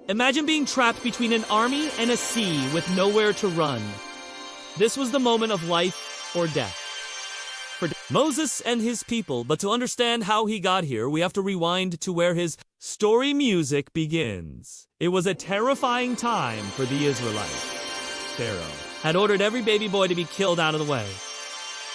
Imagine being trapped between an army and a sea with nowhere to run. This was the moment of life or death for Moses and his people, but to understand how he got here, we have to rewind to where his story music begins. It was a terrifying time for the Israelites. Pharaoh had ordered every baby boy to be killed out of the way.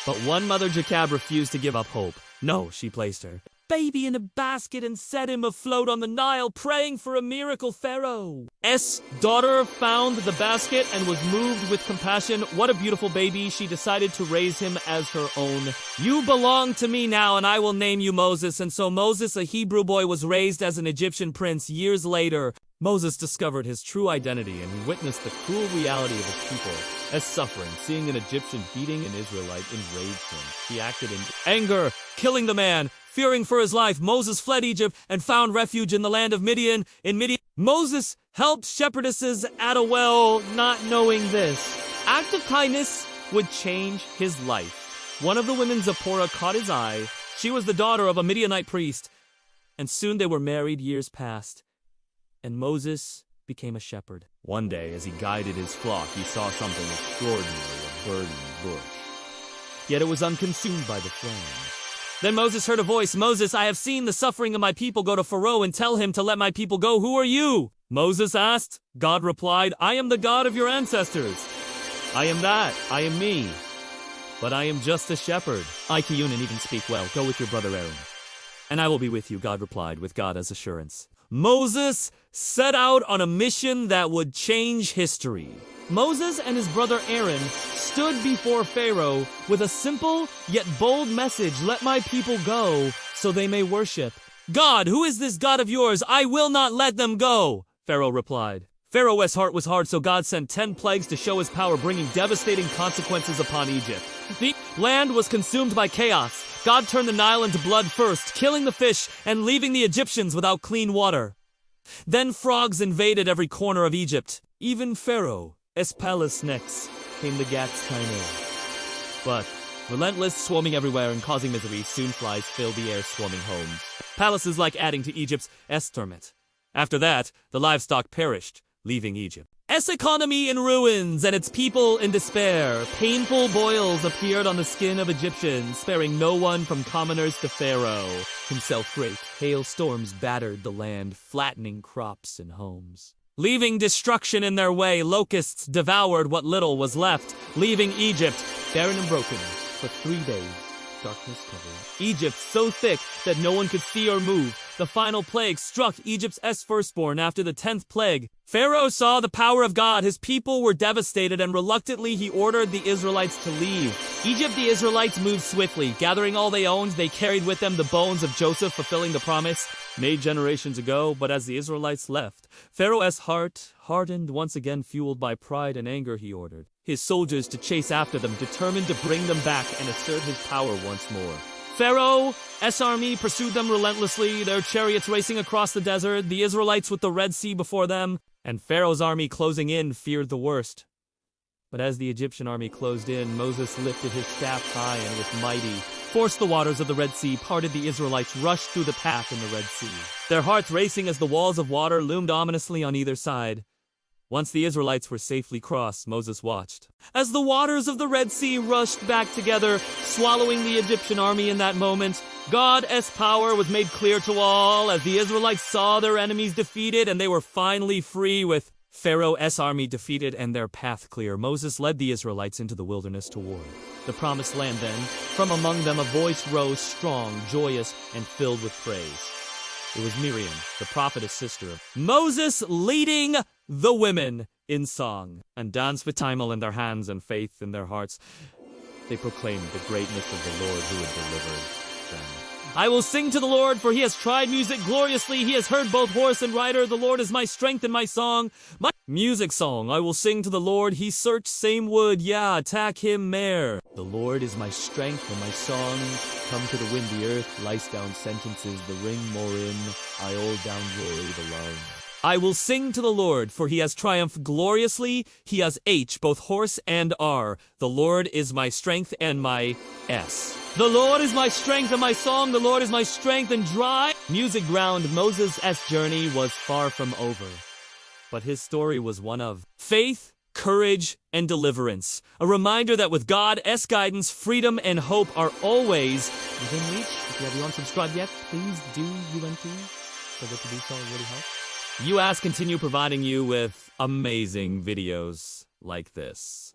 But one mother Jacob refused to give up hope. No, she placed her baby in a basket and set him afloat on the Nile, praying for a miracle. Pharaoh's daughter found the basket and was moved with compassion. What a beautiful baby. She decided to raise him as her own. You belong to me now, and I will name you Moses. And so Moses, a Hebrew boy, was raised as an Egyptian prince. Years later, Moses discovered his true identity and witnessed the cruel reality of his people as suffering. Seeing an Egyptian beating an Israelite enraged him. He acted in anger, killing the man. Fearing for his life, Moses fled Egypt and found refuge in the land of Midian. In Midian, Moses helped shepherdesses at a well, not knowing this act of kindness would change his life. One of the women, Zipporah, caught his eye. She was the daughter of a Midianite priest, and soon they were married. Years passed, and Moses became a shepherd. One day, as he guided his flock, he saw something extraordinary, a burning bush. Yet it was unconsumed by the flame. Then Moses heard a voice, Moses, I have seen the suffering of my people. Go to Pharaoh and tell him to let my people go. Who are you? Moses asked. God replied, I am the God of your ancestors. I am that. I am me. But I am just a shepherd. I can even speak well. Go with your brother Aaron, and I will be with you, God replied, with God as assurance. Moses set out on a mission that would change history. Moses and his brother Aaron stood before Pharaoh with a simple yet bold message. Let my people go so they may worship. God, who is this God of yours? I will not let them go, Pharaoh replied. Pharaoh's heart was hard, so God sent 10 plagues to show his power, bringing devastating consequences upon Egypt. The land was consumed by chaos. God turned the Nile into blood first, killing the fish and leaving the Egyptians without clean water. Then frogs invaded every corner of Egypt. Even Pharaoh's palace next came the Gats But relentless, swarming everywhere and causing misery, soon flies filled the air, swarming homes. Palaces like adding to Egypt's thermit. After that, the livestock perished, leaving Egypt's economy in ruins and its people in despair. Painful boils appeared on the skin of Egyptians, sparing no one from commoners to Pharaoh himself. Great hailstorms battered the land, flattening crops and homes, leaving destruction in their way. Locusts devoured what little was left, leaving Egypt barren and broken. For 3 days, darkness covered Egypt so thick that no one could see or move. The final plague struck Egypt's firstborn. After the 10th plague, Pharaoh saw the power of God. His people were devastated, and reluctantly he ordered the Israelites to leave Egypt. The Israelites moved swiftly. Gathering all they owned, they carried with them the bones of Joseph, fulfilling the promise made generations ago. But as the Israelites left, Pharaoh's heart hardened. Once again, fueled by pride and anger, he ordered his soldiers to chase after them, determined to bring them back and assert his power once more. Pharaoh's army pursued them relentlessly, their chariots racing across the desert, the Israelites with the Red Sea before them, and Pharaoh's army closing in feared the worst. But as the Egyptian army closed in, Moses lifted his staff high and with mighty force the waters of the Red Sea parted. The Israelites rushed through the path in the Red Sea, their hearts racing as the walls of water loomed ominously on either side. Once the Israelites were safely crossed, Moses watched as the waters of the Red Sea rushed back together, swallowing the Egyptian army. In that moment, God's power was made clear to all as the Israelites saw their enemies defeated, and they were finally free with Pharaoh's army defeated and their path clear. Moses led the Israelites into the wilderness toward the promised land. Then, from among them, a voice rose strong, joyous, and filled with praise. It was Miriam, the prophetess sister of Moses, leading the women in song, and danced with timel in their hands and faith in their hearts. They proclaimed the greatness of the Lord who had delivered them. I will sing to the Lord, for he has tried music gloriously. He has heard both horse and rider. The Lord is my strength and my song. My music song, I will sing to the Lord. He searched same wood, yeah, attack him mare. The Lord is my strength and my song. Come to the windy earth, lice down sentences, the ring more in. I hold down glory, the love. I will sing to the Lord, for he has triumphed gloriously. He has both horse and R. The Lord is my strength and my S. The Lord is my strength and my song. The Lord is my strength and dry music ground. Moses' journey was far from over. But his story was one of faith, courage, and deliverance. A reminder that with God's guidance, freedom and hope are always within reach. If you haven't unsubscribed yet, please do UNT. So that to do so really helps. UAS continue providing you with amazing videos like this.